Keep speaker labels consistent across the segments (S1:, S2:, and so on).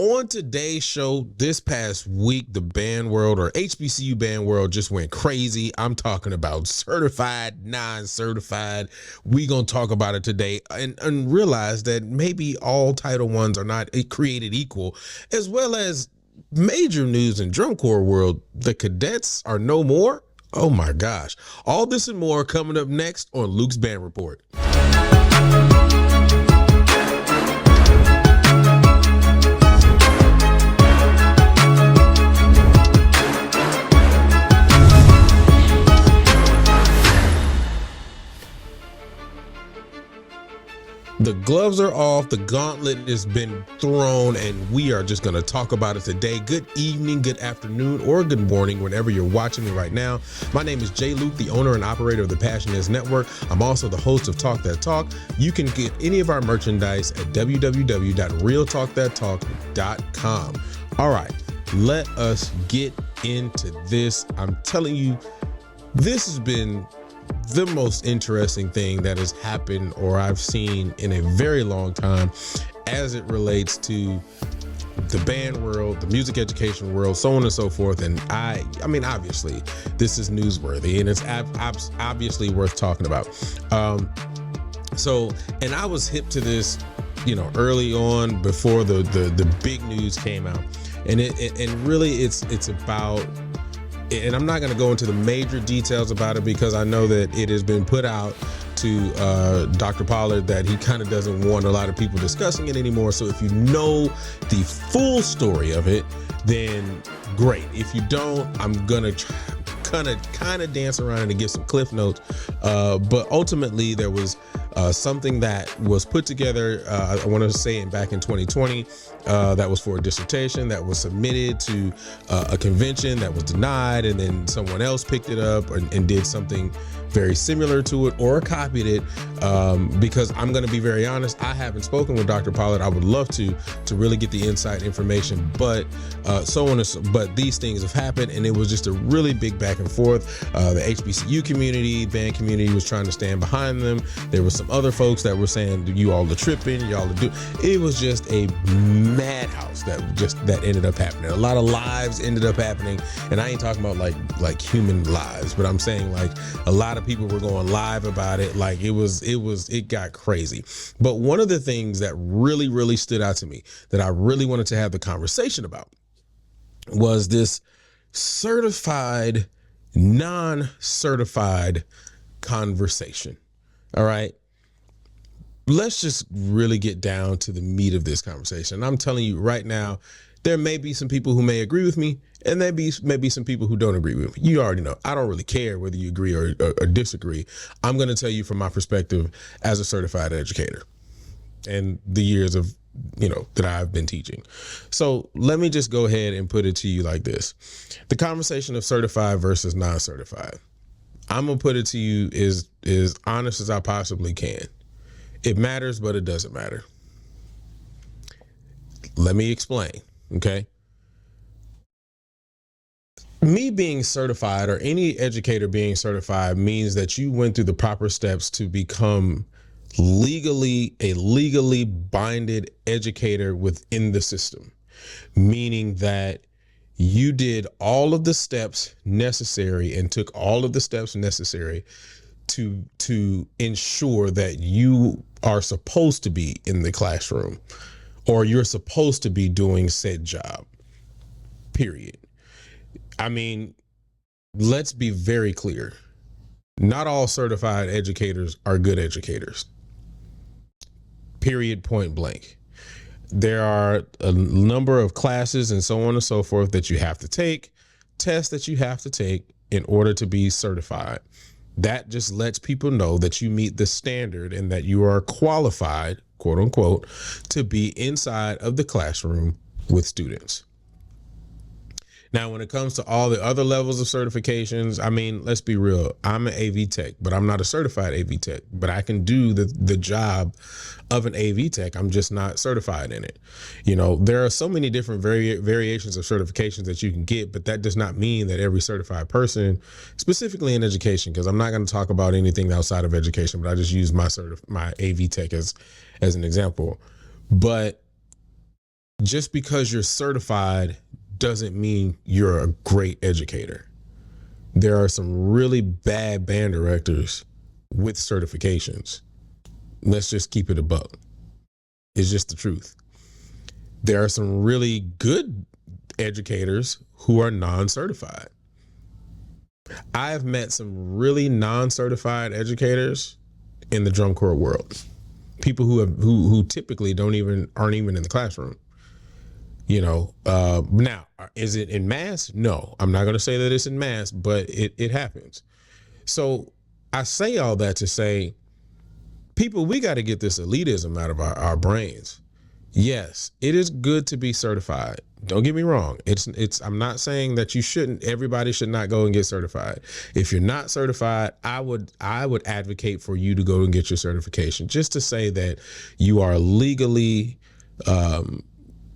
S1: On today's show, this past week, the band world or HBCU band world just went crazy. I'm talking about certified, non-certified. We gonna talk about it today and realize that maybe all Title I's are not created equal, as well as major news in drum corps world. The cadets are no more. Oh my gosh. All this and more coming up next on Luke's Band Report. The gloves are off, the gauntlet has been thrown, and we are just going to talk about it today. Good evening, good afternoon, or good morning, whenever you're watching me right now. My name is Jay Luke, the owner and operator of the Passion Is Network. I'm also the host of Talk That Talk. You can get any of our merchandise at www.realtalkthattalk.com. All right, let us get into this. I'm telling you, this has been the most interesting thing that has happened or I've seen in a very long time as it relates to the band world, the music education world, so on and so forth. And I mean, obviously this is newsworthy and it's obviously worth talking about. And I was hip to this, early on before the big news came out, and really it's about. And I'm not going to go into the major details about it because I know that it has been put out to Dr. Pollard that he kind of doesn't want a lot of people discussing it anymore. So if you know the full story of it, then great. If you don't, I'm going to kind of dance around and give some cliff notes. But ultimately, there was something that was put together, I want to say back in 2020, that was for a dissertation that was submitted to a convention that was denied, and then someone else picked it up and did something very similar to it or copied it, because I'm going to be very honest, I haven't spoken with Dr. Pollard. I would love to really get the inside information, but but these things have happened, and it was just a really big back and forth. The HBCU community, band community was trying to stand behind them. There were some other folks that were saying, you all are tripping, y'all are doing. It was just a madhouse that ended up happening. A lot of lives ended up happening, and I ain't talking about like human lives, but I'm saying like a lot of people were going live about it. Like it got crazy. But one of the things that really stood out to me that I really wanted to have the conversation about was this certified, non-certified conversation. All right. Let's just really get down to the meat of this conversation. And I'm telling you right now, there may be some people who may agree with me, and there may be some people who don't agree with me. You already know. I don't really care whether you agree or disagree. I'm going to tell you from my perspective as a certified educator and the years of, that I've been teaching. So let me just go ahead and put it to you like this. The conversation of certified versus non-certified. I'm going to put it to you as honest as I possibly can. It matters, but it doesn't matter. Let me explain, okay? Me being certified, or any educator being certified, means that you went through the proper steps to become a legally binded educator within the system, meaning that you did all of the steps necessary and took all of the steps necessary to ensure that you are supposed to be in the classroom, or you're supposed to be doing said job, period. I mean, let's be very clear. Not all certified educators are good educators. Period, point blank. There are a number of classes and so on and so forth that you have to take, tests that you have to take in order to be certified. That just lets people know that you meet the standard and that you are qualified, quote unquote, to be inside of the classroom with students. Now, when it comes to all the other levels of certifications, I mean, let's be real. I'm an AV tech, but I'm not a certified AV tech, but I can do the job of an AV tech. I'm just not certified in it. There are so many different variations of certifications that you can get, but that does not mean that every certified person, specifically in education, because I'm not going to talk about anything outside of education, but I just use my AV tech as an example. But just because you're certified doesn't mean you're a great educator. There are some really bad band directors with certifications. Let's just keep it a buck. It's just the truth. There are some really good educators who are non-certified. I have met some really non-certified educators in the drum corps world. People who typically aren't even in the classroom. Now, is it in mass? No, I'm not going to say that it's in mass, but it happens. So I say all that to say, people, we got to get this elitism out of our brains. Yes, it is good to be certified. Don't get me wrong. I'm not saying that everybody should not go and get certified. If you're not certified, I would advocate for you to go and get your certification, just to say that you are legally,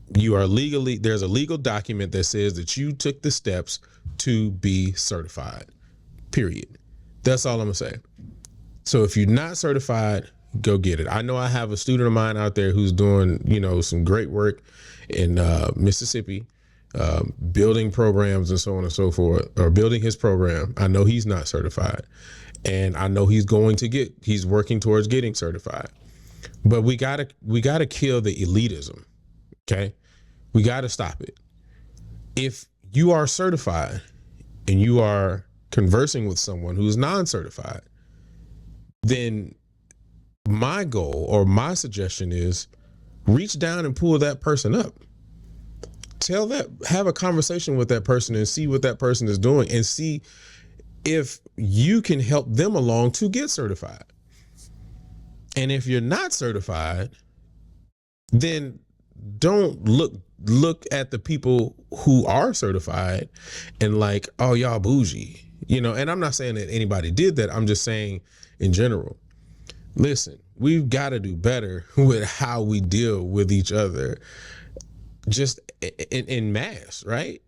S1: there's a legal document that says that you took the steps to be certified, period. That's all I'm gonna say. So if you're not certified, go get it. I know I have a student of mine out there who's doing, some great work in Mississippi, building programs and so on and so forth, or building his program. I know he's not certified, and I know he's working towards getting certified. But we gotta kill the elitism. Okay, we gotta stop it. If you are certified and you are conversing with someone who's non-certified, then my goal or my suggestion is reach down and pull that person up. Have a conversation with that person and see what that person is doing, and see if you can help them along to get certified. And if you're not certified, then don't look at the people who are certified and like, oh, y'all bougie, and I'm not saying that anybody did that. I'm just saying in general, listen, we've got to do better with how we deal with each other, just in mass, right?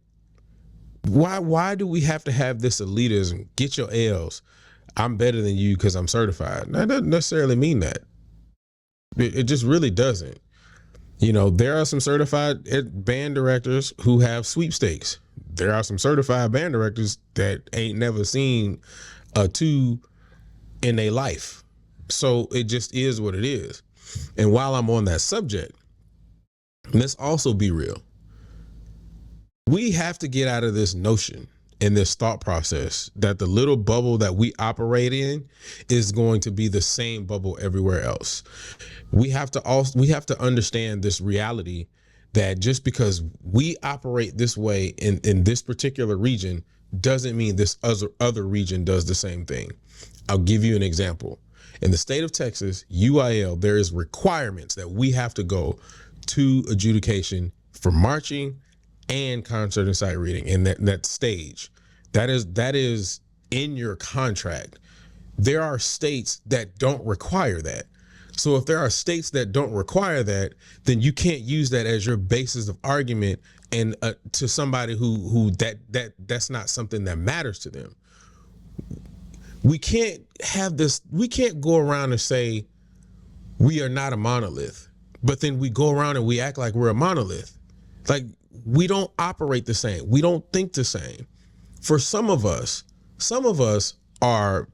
S1: Why do we have to have this elitism? Get your L's. I'm better than you because I'm certified. That doesn't necessarily mean that. It just really doesn't. There are some certified band directors who have sweepstakes. There are some certified band directors that ain't never seen a 2 in their life. So it just is what it is. And while I'm on that subject, let's also be real. We have to get out of this notion and this thought process that the little bubble that we operate in is going to be the same bubble everywhere else. We have to understand this reality that just because we operate this way in this particular region doesn't mean this other region does the same thing. I'll give you an example. In the state of Texas, UIL, there is requirements that we have to go to adjudication for marching and concert and sight reading in that stage. That is in your contract. There are states that don't require that. So if there are states that don't require that, then you can't use that as your basis of argument and to somebody who that's not something that matters to them. We can't go around and say we are not a monolith, but then we go around and we act like we're a monolith. Like, we don't operate the same. We don't think the same. For some of us are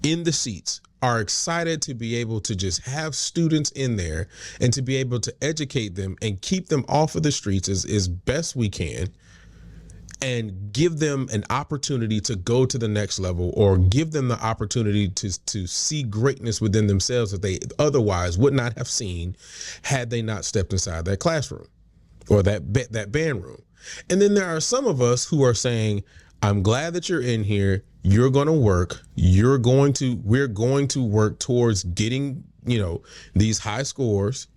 S1: in the seats, are excited to be able to just have students in there and to be able to educate them and keep them off of the streets as best we can, and give them an opportunity to go to the next level, or give them the opportunity to see greatness within themselves that they otherwise would not have seen had they not stepped inside that classroom or that band room. And then there are some of us who are saying, I'm glad that you're in here. You're going to work. We're going to work towards getting, these high scores.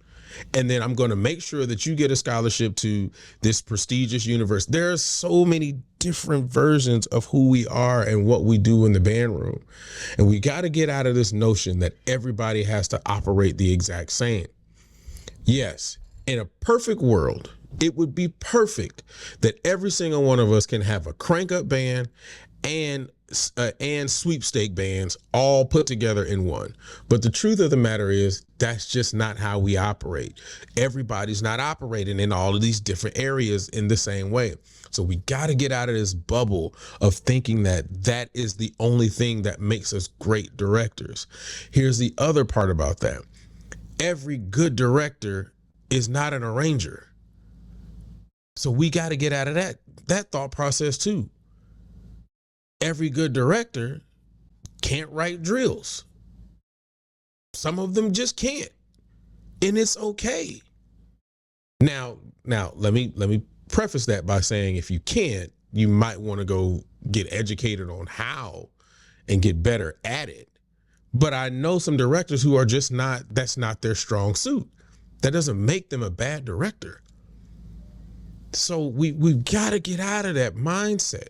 S1: And then I'm going to make sure that you get a scholarship to this prestigious university. There are so many different versions of who we are and what we do in the band room. And we got to get out of this notion that everybody has to operate the exact same. Yes, in a perfect world, it would be perfect that every single one of us can have a crank up band and and sweepstake bands all put together in one. But the truth of the matter is that's just not how we operate. Everybody's not operating in all of these different areas in the same way. So we got to get out of this bubble of thinking that that is the only thing that makes us great directors. Here's the other part about that. Every good director is not an arranger. So we got to get out of that thought process too. Every good director can't write drills. Some of them just can't. And it's okay. Now let me preface that by saying if you can't, you might want to go get educated on how and get better at it. But I know some directors who are just that's not their strong suit. That doesn't make them a bad director. So we've got to get out of that mindset.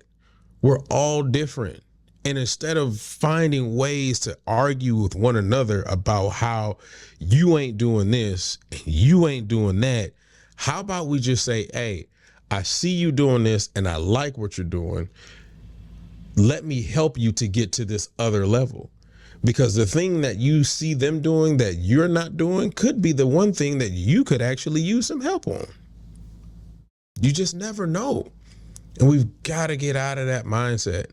S1: We're all different. And instead of finding ways to argue with one another about how you ain't doing this and you ain't doing that, how about we just say, hey, I see you doing this and I like what you're doing. Let me help you to get to this other level. Because the thing that you see them doing that you're not doing could be the one thing that you could actually use some help on. You just never know. And we've got to get out of that mindset.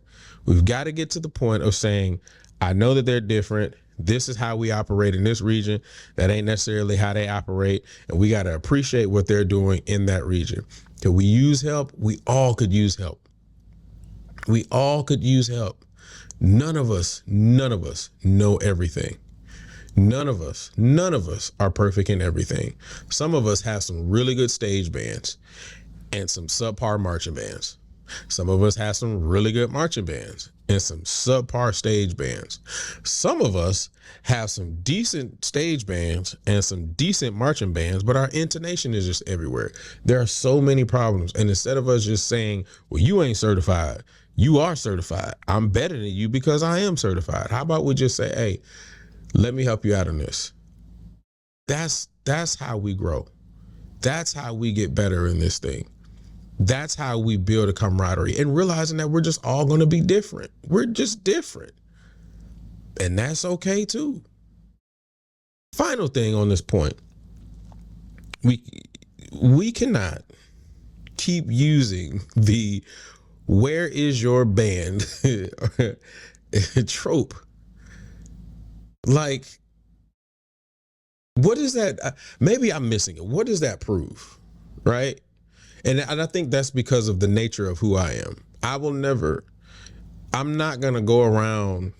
S1: We've got to get to the point of saying, I know that they're different. This is how we operate in this region. That ain't necessarily how they operate. And we got to appreciate what they're doing in that region. Can we use help? We all could use help. We all could use help. None of us know everything. None of us are perfect in everything. Some of us have some really good stage bands and some subpar marching bands. Some of us have some really good marching bands and some subpar stage bands. Some of us have some decent stage bands and some decent marching bands, but our intonation is just everywhere. There are so many problems. And instead of us just saying, well, you ain't certified, you are certified. I'm better than you because I am certified. How about we just say, hey, let me help you out on this. That's how we grow. That's how we get better in this thing. That's how we build a camaraderie and realizing that we're just all going to be different. We're just different. And that's okay too. Final thing on this point. We cannot keep using the where is your band trope. Like, what is that? Maybe I'm missing it. What does that prove? Right? And I think that's because of the nature of who I am. I'm not going to go around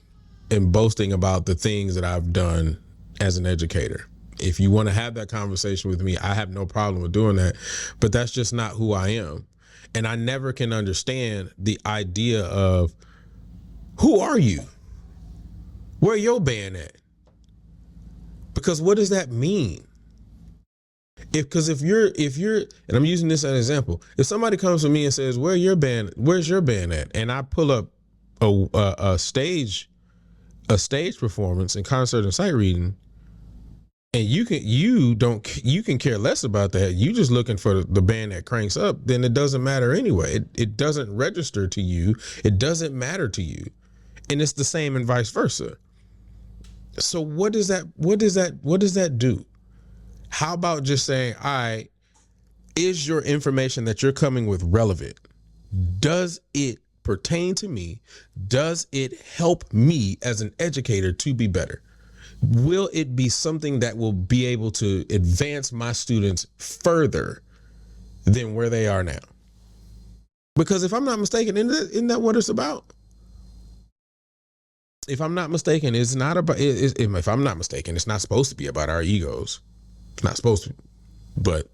S1: and boasting about the things that I've done as an educator. If you want to have that conversation with me, I have no problem with doing that, but that's just not who I am. And I never can understand the idea of who are you? Where your band at? Because what does that mean? Because if you're, and I'm using this as an example, if somebody comes to me and says, where's your band at? And I pull up a stage performance and concert and sight reading, and you can care less about that. You just looking for the band that cranks up, then it doesn't matter anyway. It doesn't register to you. It doesn't matter to you. And it's the same and vice versa. So what does that do? How about just saying, all right, is your information that you're coming with relevant? Does it pertain to me? Does it help me as an educator to be better? Will it be something that will be able to advance my students further than where they are now? Because if I'm not mistaken, isn't that what it's about? If I'm not mistaken, it's not about, if I'm not mistaken, it's not supposed to be about our egos. It's not supposed to, but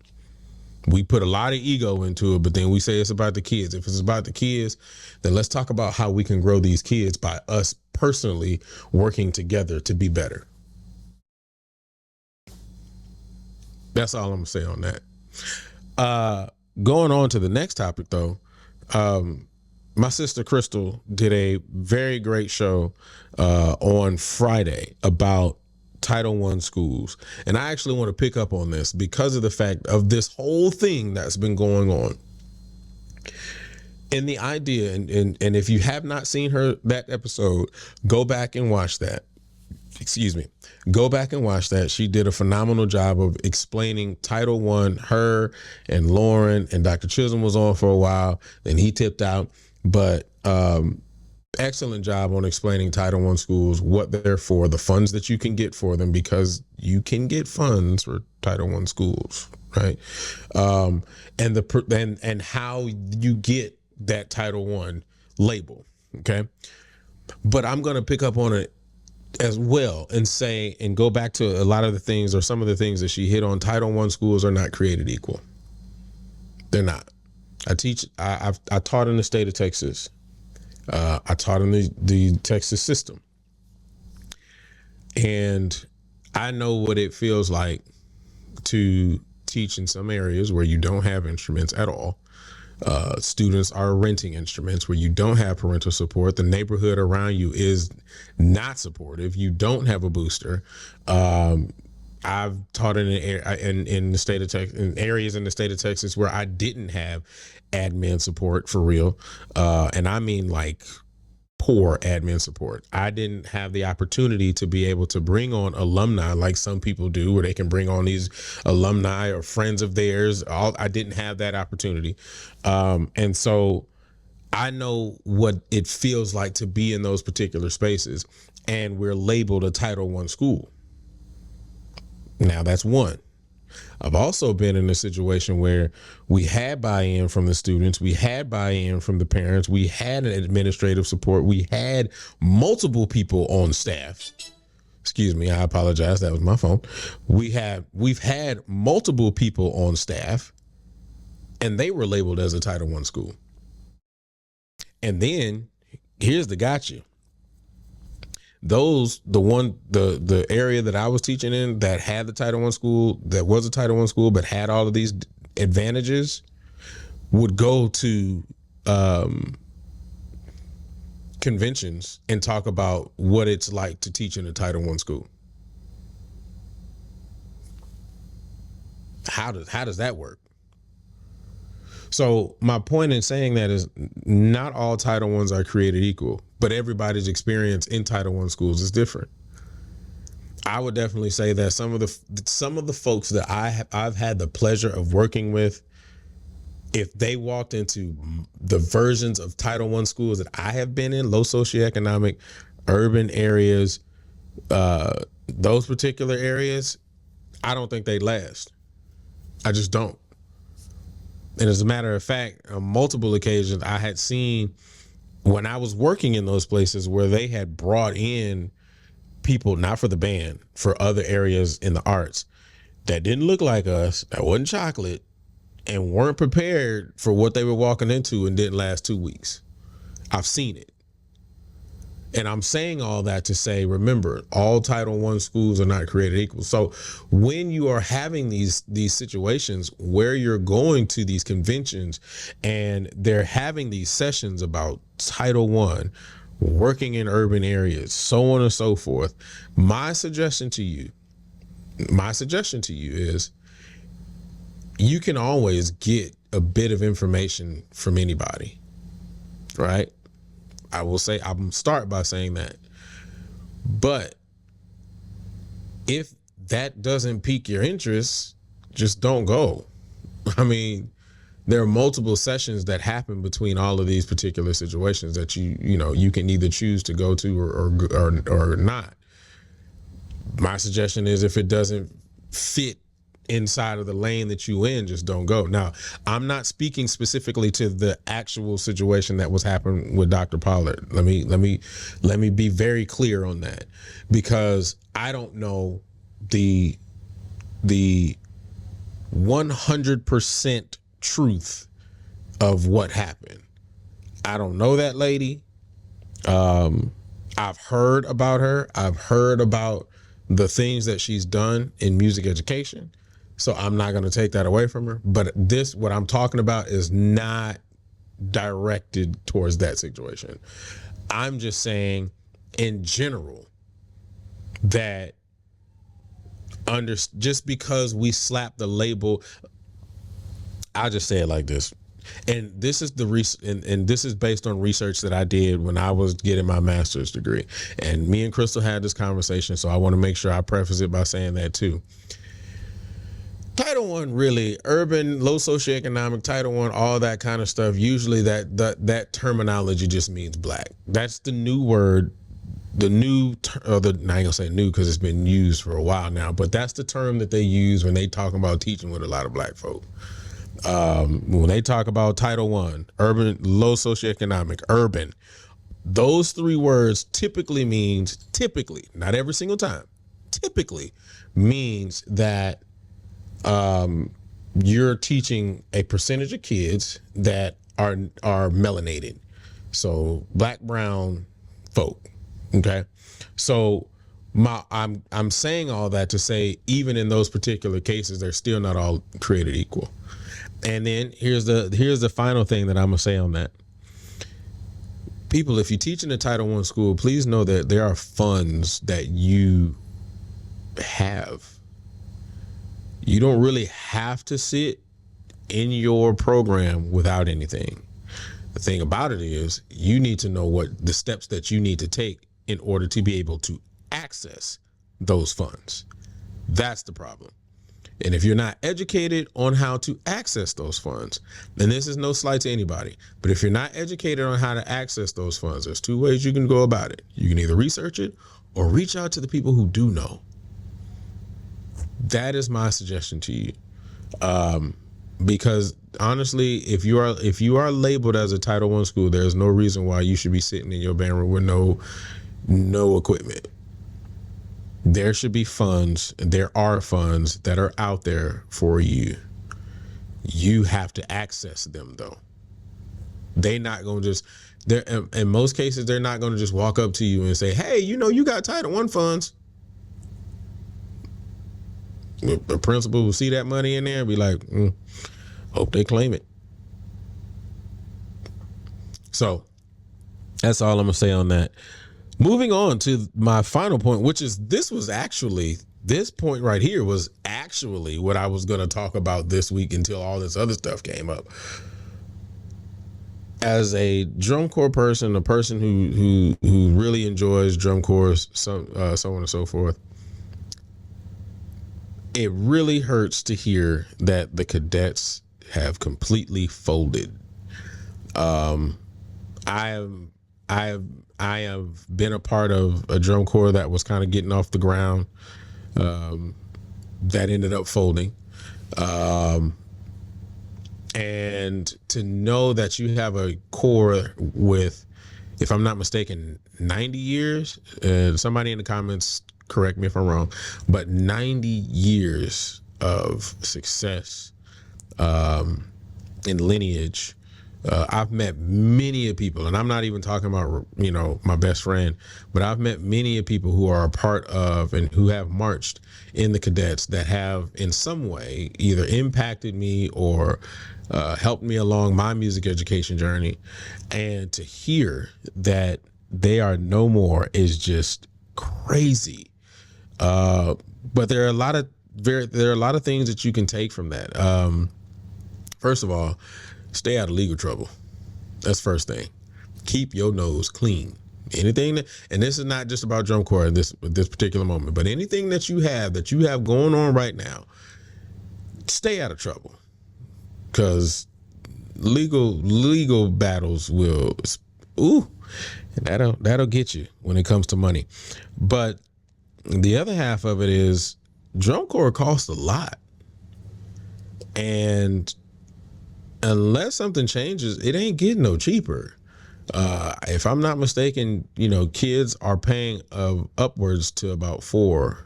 S1: we put a lot of ego into it, but then we say it's about the kids. If it's about the kids, then let's talk about how we can grow these kids by us personally working together to be better. That's all I'm gonna say on that. Going on to the next topic though, my sister Crystal did a very great show on Friday about Title I schools. And I actually want to pick up on this because of the fact of this whole thing that's been going on. And the idea, and if you have not seen that episode, go back and watch that. Excuse me. Go back and watch that. She did a phenomenal job of explaining Title I. Her and Lauren and Dr. Chisholm was on for a while. Then he tipped out. But excellent job on explaining Title I schools, what they're for, the funds that you can get for them, because you can get funds for Title I schools, right? And how you get that Title I label, okay? But I'm going to pick up on it as well and say, and go back to a lot of the things, or some of the things that she hit on. Title I schools are not created equal. They're not. I taught in the state of Texas. I taught in the Texas system, and I know what it feels like to teach in some areas where you don't have instruments at all. Students are renting instruments where you don't have parental support. The neighborhood around you is not supportive. You don't have a booster. I've taught in the state of Texas, in areas in the state of Texas where I didn't have admin support for real. And I mean like poor admin support. I didn't have the opportunity to be able to bring on alumni like some people do, where they can bring on these alumni or friends of theirs. I didn't have that opportunity. And so I know what it feels like to be in those particular spaces, and we're labeled a Title I school. Now that's one. I've also been in a situation where we had buy-in from the students, we had buy-in from the parents, we had an administrative support, we had multiple people on staff. Excuse me, I apologize, that was my phone. We've had multiple people on staff, and they were labeled as a Title I school. And then here's the gotcha. The area that I was teaching in that had the Title I school, that was a Title I school, but had all of these advantages, would go to conventions and talk about what it's like to teach in a Title I school. How does that work? So my point in saying that is, not all Title I's are created equal, but everybody's experience in Title I schools is different. I would definitely say that some of the folks that I've had the pleasure of working with, if they walked into the versions of Title I schools that I have been in, low socioeconomic, urban areas, those particular areas, I don't think they'd last. I just don't. And as a matter of fact, on multiple occasions, I had seen, when I was working in those places, where they had brought in people, not for the band, for other areas in the arts, that didn't look like us, that wasn't chocolate, and weren't prepared for what they were walking into, and didn't last 2 weeks. I've seen it. And I'm saying all that to say, remember, all Title I schools are not created equal. So when you are having these situations where you're going to these conventions and they're having these sessions about Title I, working in urban areas, so on and so forth, my suggestion to you is, you can always get a bit of information from anybody, right? I will say, I'm start by saying that. But if that doesn't pique your interest, just don't go. I mean, there are multiple sessions that happen between all of these particular situations that you can either choose to go to or not. My suggestion is, if it doesn't fit inside of the lane that you in, just don't go. Now, I'm not speaking specifically to the actual situation that was happening with Dr. Pollard. Let me be very clear on that, because I don't know the 100% truth of what happened. I don't know that lady. I've heard about her. I've heard about the things that she's done in music education. So I'm not going to take that away from her. But what I'm talking about is not directed towards that situation. I'm just saying, in general, that just because we slap the label, I'll just say it like this. And this is and this is based on research that I did when I was getting my master's degree. And me and Crystal had this conversation, so I want to make sure I preface it by saying that too. Title I, really, urban, low socioeconomic, Title I, all that kind of stuff. Usually that terminology just means black. That's the new word, I ain't gonna say new because it's been used for a while now, but that's the term that they use when they talk about teaching with a lot of black folk. When they talk about Title I, urban, low socioeconomic, urban, those three words typically, not every single time, typically means that you're teaching a percentage of kids that are melanated. So black, brown folk. Okay. So I'm saying all that to say, even in those particular cases, they're still not all created equal. And then here's the final thing that I'm gonna say on that. People, if you teach in a Title I school, please know that there are funds that you have. You don't really have to sit in your program without anything. The thing about it is you need to know what the steps that you need to take in order to be able to access those funds. That's the problem. And if you're not educated on how to access those funds, and this is no slight to anybody, but if you're not educated on how to access those funds, there's two ways you can go about it. You can either research it or reach out to the people who do know. That is my suggestion to you. Because honestly, if you are labeled as a Title I school, there's no reason why you should be sitting in your band room with no equipment. There should be funds. There are funds that are out there for you. You have to access them though. They're not going to just, in most cases, they're not going to just walk up to you and say, hey, you got Title I funds. The principal will see that money in there and be like, hope they claim it. So that's all I'm gonna say on that. Moving on to my final point, which is this point right here was actually what I was gonna talk about this week until all this other stuff came up. As a drum corps person, a person who really enjoys drum corps, so on and so forth, it really hurts to hear that the cadets have completely folded. I have been a part of a drum corps that was kind of getting off the ground, that ended up folding. And to know that you have a corps with, if I'm not mistaken, 90 years, somebody in the comments correct me if I'm wrong, but 90 years of success in lineage. I've met many people, and I'm not even talking about, my best friend, but I've met many people who are a part of and who have marched in the cadets that have in some way either impacted me or helped me along my music education journey. And to hear that they are no more is just crazy. But there are a lot of things that you can take from that. First of all, stay out of legal trouble. That's first thing. Keep your nose clean. Anything and this is not just about drum corps at this particular moment, but anything that you have going on right now, stay out of trouble. Because legal battles will, that'll get you when it comes to money. But the other half of it is drum corps costs a lot. And unless something changes, it ain't getting no cheaper. If I'm not mistaken, kids are paying upwards to about $4,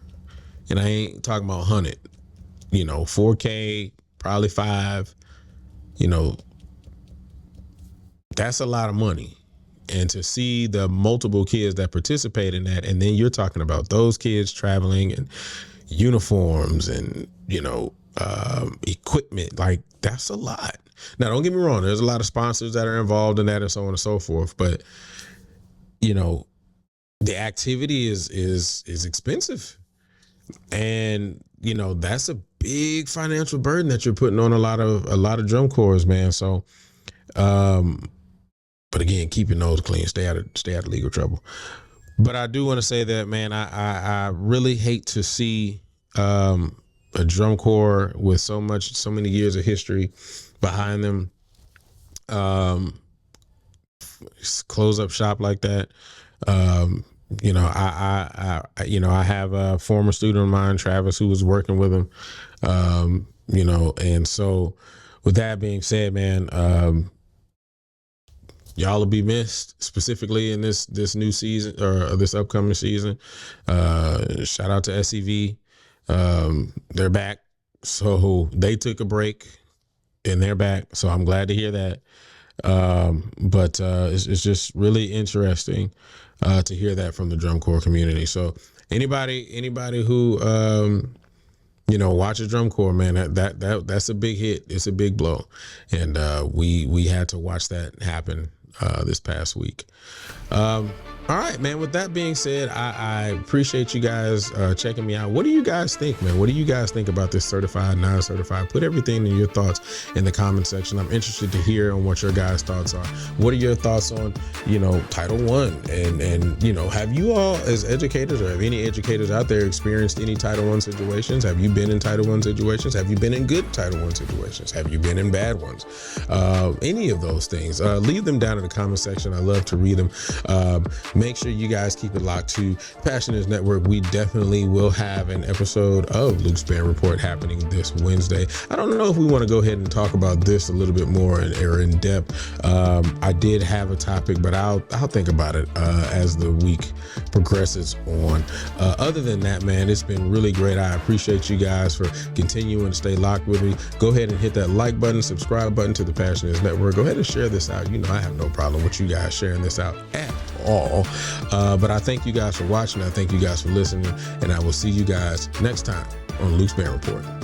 S1: and I ain't talking about 100, $4K, probably $5, that's a lot of money. And to see the multiple kids that participate in that, and then you're talking about those kids traveling and uniforms and, equipment, like that's a lot. Now, don't get me wrong. There's a lot of sponsors that are involved in that and so on and so forth. But, the activity is expensive. And, that's a big financial burden that you're putting on a lot of drum corps, man. So But again, keep your nose clean. Stay out of legal trouble. But I do want to say that, man, I really hate to see a drum corps with so many years of history behind them close up shop like that. I have a former student of mine, Travis, who was working with him. And so with that being said, man, y'all will be missed, specifically in this new season or this upcoming season. Shout out to SEV. They're back. So they took a break and they're back. So I'm glad to hear that. But it's just really interesting to hear that from the drum corps community. So anybody who watches drum corps, man, that's a big hit. It's a big blow, and we had to watch that happen this past week. All right, man. With that being said, I appreciate you guys checking me out. What do you guys think, man? What do you guys think about this certified, non-certified? Put everything in your thoughts in the comment section. I'm interested to hear on what your guys' thoughts are. What are your thoughts on, Title I? And have you all, as educators, or have any educators out there experienced any Title I situations? Have you been in Title I situations? Have you been in good Title I situations? Have you been in bad ones? Any of those things, leave them down in the comment section. I love to read them. Make sure you guys keep it locked to Passioners Network. We definitely will have an episode of Luke's Band Report happening this Wednesday. I don't know if we want to go ahead and talk about this a little bit more or in depth. I did have a topic, but I'll think about it as the week progresses on. Other than that, man, it's been really great. I appreciate you guys for continuing to stay locked with me. Go ahead and hit that like button, subscribe button to the Passioners Network. Go ahead and share this out. I have no problem with you guys sharing this out at all. But I thank you guys for watching. I thank you guys for listening, and I will see you guys next time on Luke's Band Report.